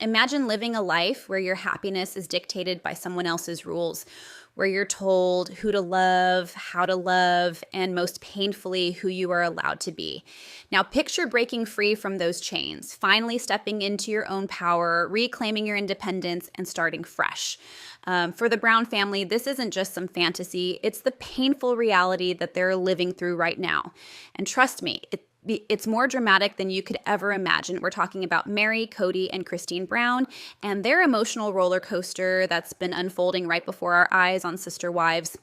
Imagine living a life where your happiness is dictated by someone else's rules, where you're told who to love, how to love, and most painfully, who you are allowed to be. Now, picture breaking free from those chains, finally stepping into your own power, reclaiming your independence, and starting fresh. For the Brown family, this isn't just some fantasy. It's the painful reality that they're living through right now. And trust me, it's more dramatic than you could ever imagine. We're talking about Meri, Cody, and Christine Brown and their emotional roller coaster that's been unfolding right before our eyes on Sister Wives.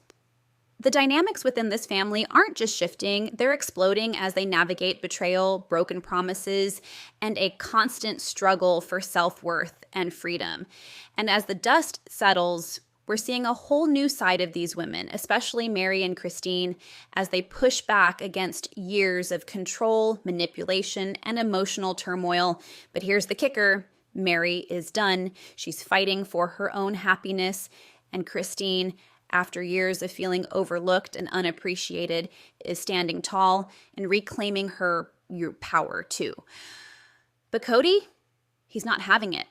The dynamics within this family aren't just shifting, they're exploding as they navigate betrayal, broken promises, and a constant struggle for self-worth and freedom. And as the dust settles, we're seeing a whole new side of these women, especially Meri and Christine, as they push back against years of control, manipulation, and emotional turmoil. But here's the kicker. Meri is done. She's fighting for her own happiness. And Christine, after years of feeling overlooked and unappreciated, is standing tall and reclaiming her power too. But Cody, he's not having it.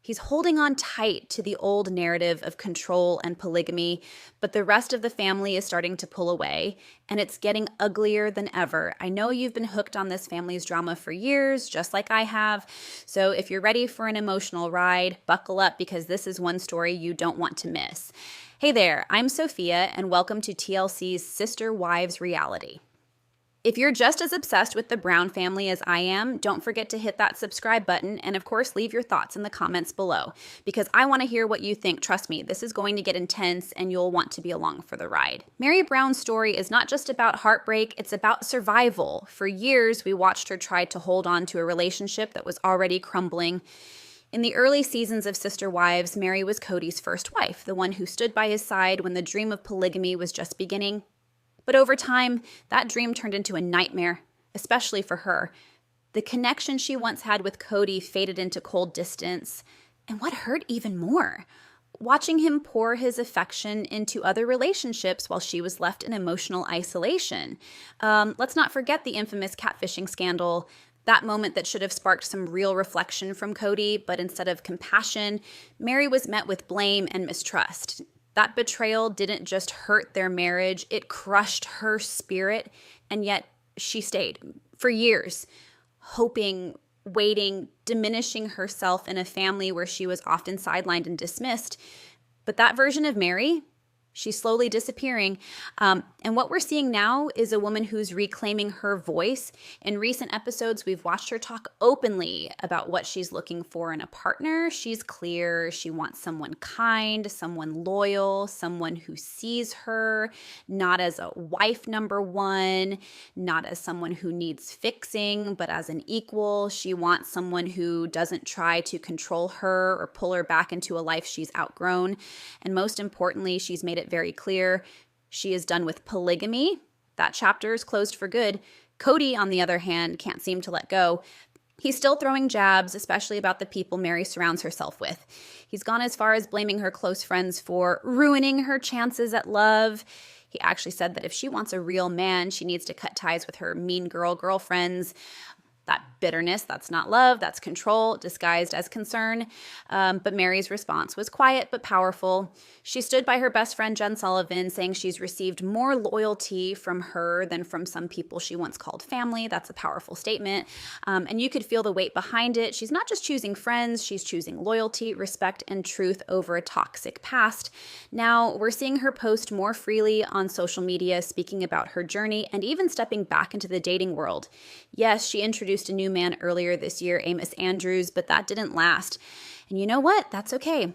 He's holding on tight to the old narrative of control and polygamy, but the rest of the family is starting to pull away, and it's getting uglier than ever. I know you've been hooked on this family's drama for years, just like I have, so if you're ready for an emotional ride, buckle up because this is one story you don't want to miss. Hey there, I'm Sophia, and welcome to TLC's Sister Wives Reality. If you're just as obsessed with the Brown family as I am, don't forget to hit that subscribe button and of course leave your thoughts in the comments below because I want to hear what you think. Trust me, this is going to get intense and you'll want to be along for the ride. Meri Brown's story is not just about heartbreak, it's about survival. For years, we watched her try to hold on to a relationship that was already crumbling. In the early seasons of Sister Wives, Meri was Cody's first wife, the one who stood by his side when the dream of polygamy was just beginning. But over time, that dream turned into a nightmare, especially for her. The connection she once had with Cody faded into cold distance. And what hurt even more? Watching him pour his affection into other relationships while she was left in emotional isolation. Let's not forget the infamous catfishing scandal, that moment that should have sparked some real reflection from Cody, but instead of compassion, Meri was met with blame and mistrust. That betrayal didn't just hurt their marriage, it crushed her spirit, and yet she stayed for years, hoping, waiting, diminishing herself in a family where she was often sidelined and dismissed. But that version of Meri, she's slowly disappearing. And what we're seeing now is a woman who's reclaiming her voice. In recent episodes, we've watched her talk openly about what she's looking for in a partner. She's clear. She wants someone kind, someone loyal, someone who sees her, not as a wife number one, not as someone who needs fixing, but as an equal. She wants someone who doesn't try to control her or pull her back into a life she's outgrown. And most importantly, she's made it very clear she is done with polygamy. That chapter is closed for good. Cody, on the other hand, can't seem to let go. He's still throwing jabs, especially about the people Meri surrounds herself with. He's gone as far as blaming her close friends for ruining her chances at love. He actually said that if she wants a real man, she needs to cut ties with her mean girlfriends. That bitterness, that's not love, that's control disguised as concern. But Meri's response was quiet but powerful. She stood by her best friend Jen Sullivan, saying she's received more loyalty from her than from some people she once called family. That's a powerful statement. And you could feel the weight behind it. She's not just choosing friends, she's choosing loyalty, respect, and truth over a toxic past. Now, we're seeing her post more freely on social media, speaking about her journey and even stepping back into the dating world. Yes, she introduced a new man earlier this year, Amos Andrews, but that didn't last. And you know what? That's okay.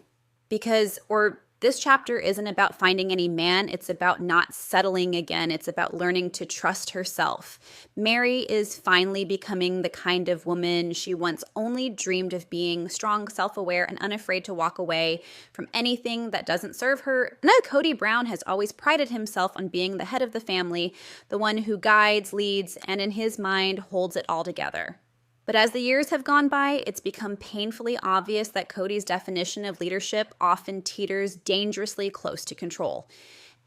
This chapter isn't about finding any man. It's about not settling again. It's about learning to trust herself. Meri is finally becoming the kind of woman she once only dreamed of being: strong, self-aware, and unafraid to walk away from anything that doesn't serve her. No, Kody Brown has always prided himself on being the head of the family, the one who guides, leads, and in his mind holds it all together. But as the years have gone by, it's become painfully obvious that Cody's definition of leadership often teeters dangerously close to control.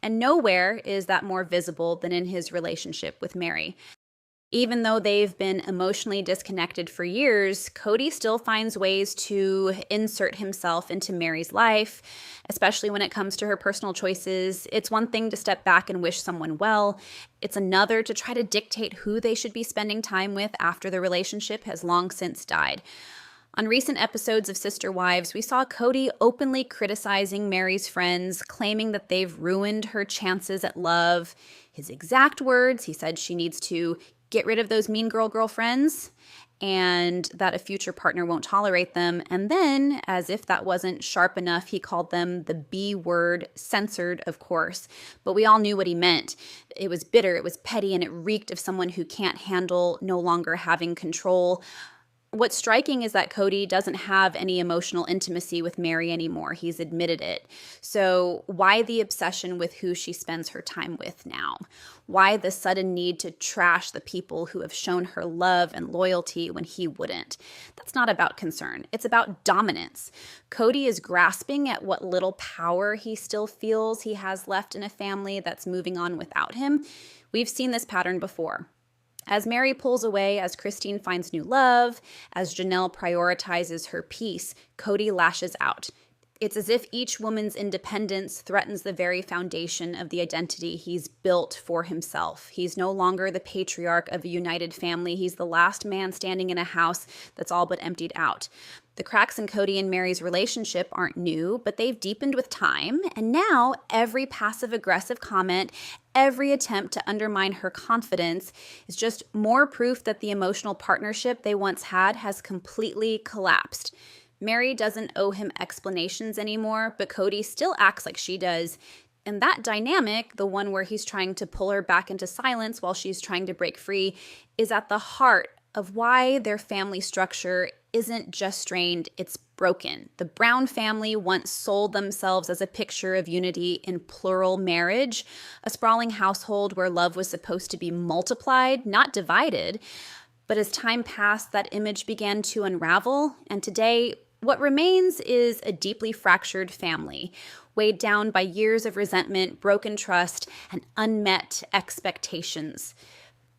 And nowhere is that more visible than in his relationship with Meri. Even though they've been emotionally disconnected for years, Kody still finds ways to insert himself into Meri's life, especially when it comes to her personal choices. It's one thing to step back and wish someone well. It's another to try to dictate who they should be spending time with after the relationship has long since died. On recent episodes of Sister Wives, we saw Kody openly criticizing Meri's friends, claiming that they've ruined her chances at love. His exact words, he said she needs to get rid of those mean girlfriends and that a future partner won't tolerate them. And then, as if that wasn't sharp enough, he called them the B word, censored, of course. But we all knew what he meant. It was bitter, it was petty, and it reeked of someone who can't handle no longer having control. What's striking is that Kody doesn't have any emotional intimacy with Meri anymore. He's admitted it. So why the obsession with who she spends her time with now? Why the sudden need to trash the people who have shown her love and loyalty when he wouldn't? That's not about concern. It's about dominance. Kody is grasping at what little power he still feels he has left in a family that's moving on without him. We've seen this pattern before. As Meri pulls away, as Christine finds new love, as Janelle prioritizes her peace, Kody lashes out. It's as if each woman's independence threatens the very foundation of the identity he's built for himself. He's no longer the patriarch of a united family. He's the last man standing in a house that's all but emptied out. The cracks in Kody and Meri's relationship aren't new, but they've deepened with time, and now every passive-aggressive comment, every attempt to undermine her confidence is just more proof that the emotional partnership they once had has completely collapsed. Meri doesn't owe him explanations anymore, but Kody still acts like she does. And that dynamic, the one where he's trying to pull her back into silence while she's trying to break free, is at the heart of why their family structure isn't just strained, it's broken. The Brown family once sold themselves as a picture of unity in plural marriage, a sprawling household where love was supposed to be multiplied, not divided. But as time passed, that image began to unravel, and today, what remains is a deeply fractured family, weighed down by years of resentment, broken trust, and unmet expectations.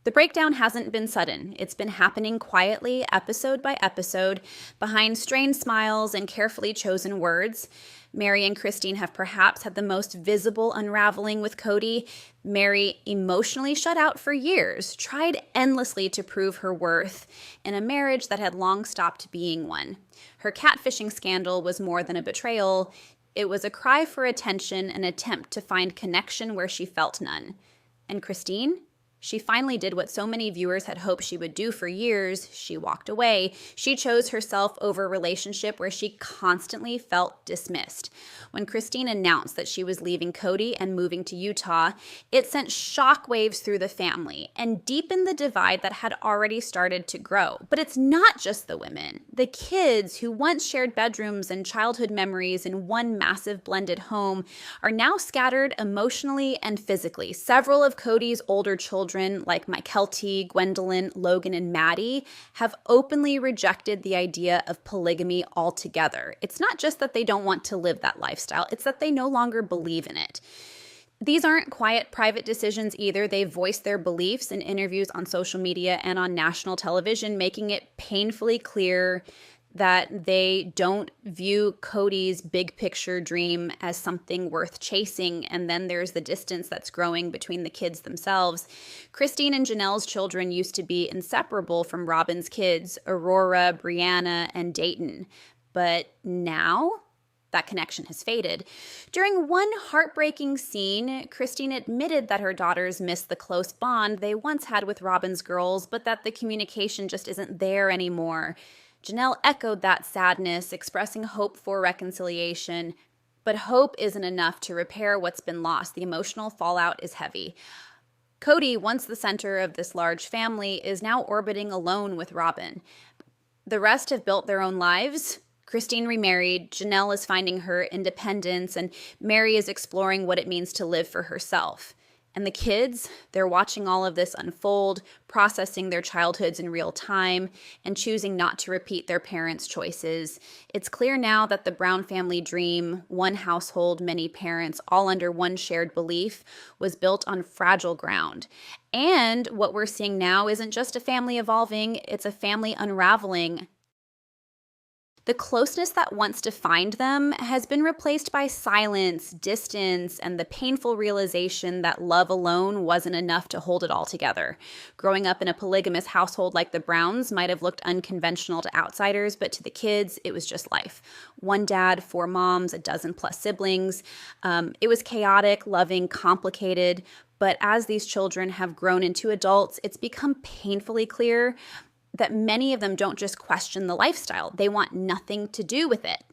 The breakdown hasn't been sudden. It's been happening quietly, episode by episode, behind strained smiles and carefully chosen words. Meri and Christine have perhaps had the most visible unraveling with Kody. Meri emotionally shut out for years, tried endlessly to prove her worth in a marriage that had long stopped being one. Her catfishing scandal was more than a betrayal. It was a cry for attention, an attempt to find connection where she felt none. And Christine? She finally did what so many viewers had hoped she would do for years. She walked away. She chose herself over a relationship where she constantly felt dismissed. When Christine announced that she was leaving Kody and moving to Utah, it sent shockwaves through the family and deepened the divide that had already started to grow. But it's not just the women. The kids who once shared bedrooms and childhood memories in one massive blended home are now scattered emotionally and physically. Several of Kody's older children, like Mykelti, Gwendolyn, Logan, and Maddie, have openly rejected the idea of polygamy altogether. It's not just that they don't want to live that lifestyle, it's that they no longer believe in it. These aren't quiet, private decisions either. They've voiced their beliefs in interviews on social media and on national television, making it painfully clear that they don't view Kody's big picture dream as something worth chasing, and then there's the distance that's growing between the kids themselves. Christine and Janelle's children used to be inseparable from Robyn's kids, Aurora, Brianna, and Dayton. But now, that connection has faded. During one heartbreaking scene, Christine admitted that her daughters missed the close bond they once had with Robyn's girls, but that the communication just isn't there anymore. Janelle echoed that sadness, expressing hope for reconciliation. But hope isn't enough to repair what's been lost. The emotional fallout is heavy. Kody, once the center of this large family, is now orbiting alone with Robyn. The rest have built their own lives. Christine remarried, Janelle is finding her independence, and Meri is exploring what it means to live for herself. And the kids, they're watching all of this unfold, processing their childhoods in real time, and choosing not to repeat their parents' choices. It's clear now that the Brown family dream, one household, many parents, all under one shared belief, was built on fragile ground. And what we're seeing now isn't just a family evolving, it's a family unraveling. The closeness that once defined them has been replaced by silence, distance, and the painful realization that love alone wasn't enough to hold it all together. Growing up in a polygamous household like the Browns might have looked unconventional to outsiders, but to the kids, it was just life. One dad, 4 moms, a dozen plus siblings. It was chaotic, loving, complicated, but as these children have grown into adults, it's become painfully clear that many of them don't just question the lifestyle. They want nothing to do with it.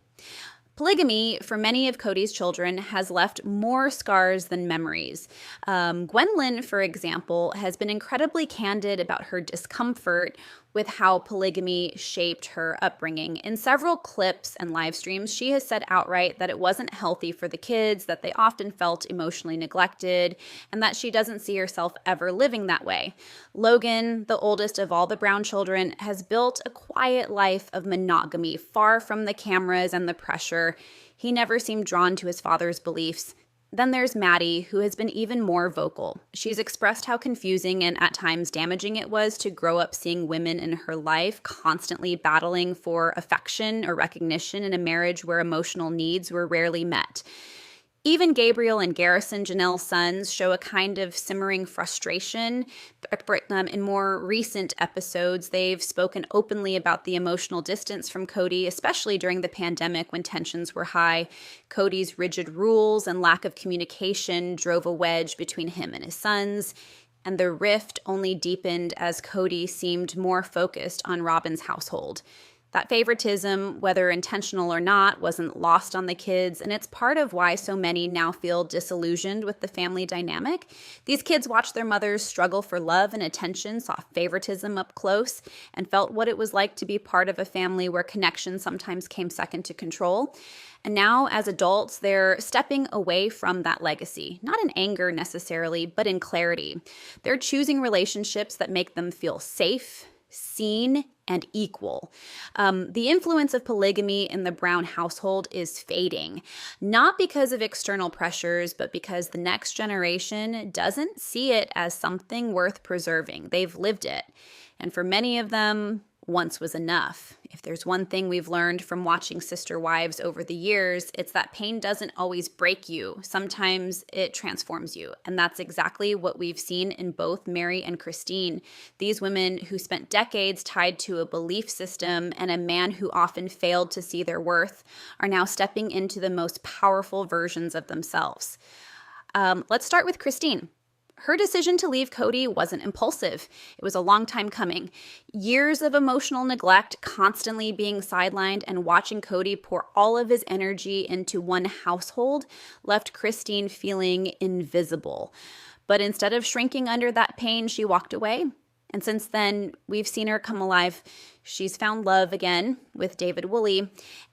Polygamy, for many of Kody's children, has left more scars than memories. Gwendolyn, for example, has been incredibly candid about her discomfort with how polygamy shaped her upbringing. In several clips and live streams, she has said outright that it wasn't healthy for the kids, that they often felt emotionally neglected, and that she doesn't see herself ever living that way. Logan, the oldest of all the Brown children, has built a quiet life of monogamy, far from the cameras and the pressure. He never seemed drawn to his father's beliefs. Then there's Maddie, who has been even more vocal. She's expressed how confusing and at times damaging it was to grow up seeing women in her life constantly battling for affection or recognition in a marriage where emotional needs were rarely met. Even Gabriel and Garrison, Janelle's sons, show a kind of simmering frustration. In more recent episodes, they've spoken openly about the emotional distance from Kody, especially during the pandemic when tensions were high. Kody's rigid rules and lack of communication drove a wedge between him and his sons, and the rift only deepened as Kody seemed more focused on Robyn's household. That favoritism, whether intentional or not, wasn't lost on the kids, and it's part of why so many now feel disillusioned with the family dynamic. These kids watched their mothers struggle for love and attention, saw favoritism up close, and felt what it was like to be part of a family where connection sometimes came second to control. And now, as adults, they're stepping away from that legacy, not in anger necessarily, but in clarity. They're choosing relationships that make them feel safe, seen, and equal. The influence of polygamy in the Brown household is fading, not because of external pressures, but because the next generation doesn't see it as something worth preserving. They've lived it. And for many of them, once was enough. If there's one thing we've learned from watching Sister Wives over the years, it's that pain doesn't always break you. Sometimes it transforms you. And that's exactly what we've seen in both Meri and Christine. These women who spent decades tied to a belief system and a man who often failed to see their worth are now stepping into the most powerful versions of themselves. Let's start with Christine. Her decision to leave Kody wasn't impulsive. It was a long time coming. Years of emotional neglect, constantly being sidelined, and watching Kody pour all of his energy into one household left Christine feeling invisible. But instead of shrinking under that pain, she walked away. And since then, we've seen her come alive. She's found love again with David Woolley.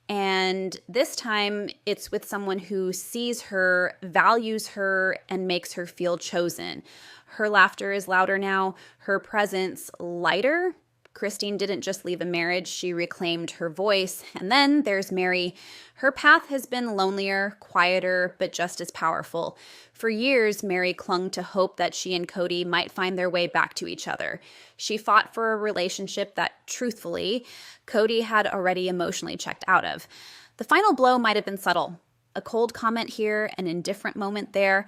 And this time, it's with someone who sees her, values her, and makes her feel chosen. Her laughter is louder now, her presence lighter. Christine didn't just leave a marriage, she reclaimed her voice. And then there's Meri. Her path has been lonelier, quieter, but just as powerful. For years, Meri clung to hope that she and Kody might find their way back to each other. She fought for a relationship that, truthfully, Kody had already emotionally checked out of. The final blow might have been subtle. A cold comment here, an indifferent moment there.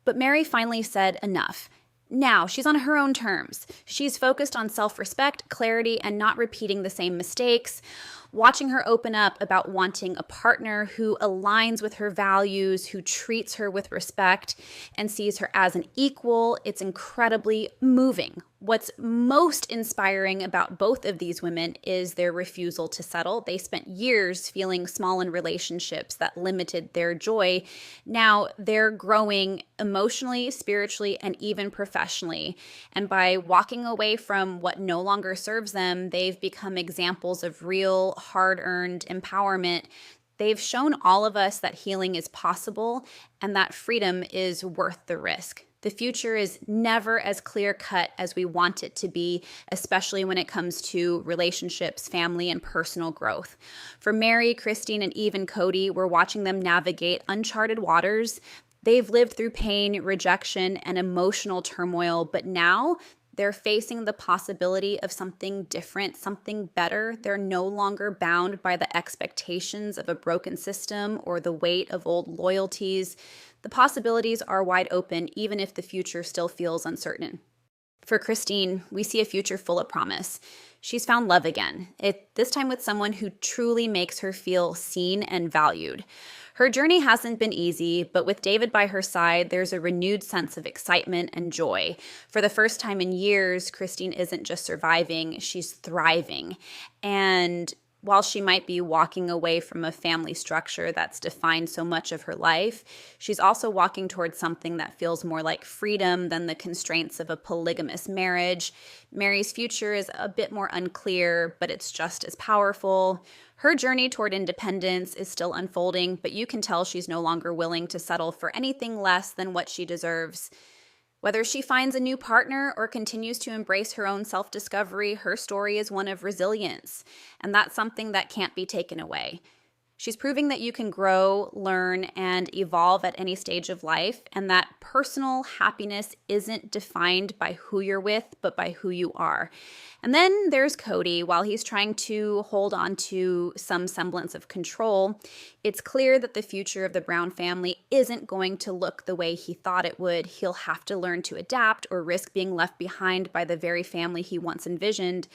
But Meri finally said enough. Now, she's on her own terms. She's focused on self-respect, clarity, and not repeating the same mistakes. Watching her open up about wanting a partner who aligns with her values, who treats her with respect, and sees her as an equal, it's incredibly moving. What's most inspiring about both of these women is their refusal to settle. They spent years feeling small in relationships that limited their joy. Now they're growing emotionally, spiritually, and even professionally. And by walking away from what no longer serves them, they've become examples of real, hard-earned empowerment. They've shown all of us that healing is possible and that freedom is worth the risk. The future is never as clear-cut as we want it to be, especially when it comes to relationships, family, and personal growth. For Meri, Christine, and even Cody, we're watching them navigate uncharted waters. They've lived through pain, rejection, and emotional turmoil, but now they're facing the possibility of something different, something better. They're no longer bound by the expectations of a broken system or the weight of old loyalties. The possibilities are wide open, even if the future still feels uncertain. For Christine, we see a future full of promise. She's found love again, this time with someone who truly makes her feel seen and valued. Her journey hasn't been easy, but with David by her side, there's a renewed sense of excitement and joy. For the first time in years, Christine isn't just surviving, she's thriving. And while she might be walking away from a family structure that's defined so much of her life, she's also walking towards something that feels more like freedom than the constraints of a polygamous marriage. Meri's future is a bit more unclear, but it's just as powerful. Her journey toward independence is still unfolding, but you can tell she's no longer willing to settle for anything less than what she deserves. Whether she finds a new partner or continues to embrace her own self-discovery, her story is one of resilience, and that's something that can't be taken away. She's proving that you can grow, learn, and evolve at any stage of life, and that personal happiness isn't defined by who you're with, but by who you are. And then there's Cody. While he's trying to hold on to some semblance of control, it's clear that the future of the Brown family isn't going to look the way he thought it would. He'll have to learn to adapt or risk being left behind by the very family he once envisioned.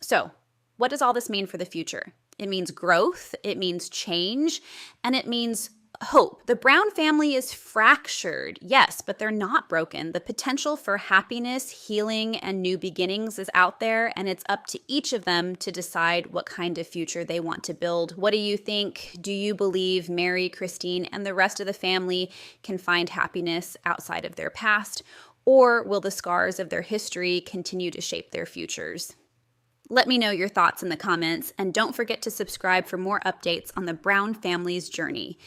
So, what does all this mean for the future? It means growth, it means change, and it means hope. The Brown family is fractured, yes, but they're not broken. The potential for happiness, healing, and new beginnings is out there, and it's up to each of them to decide what kind of future they want to build. What do you think? Do you believe Meri, Christine, and the rest of the family can find happiness outside of their past? Or will the scars of their history continue to shape their futures? Let me know your thoughts in the comments, and don't forget to subscribe for more updates on the Brown family's journey.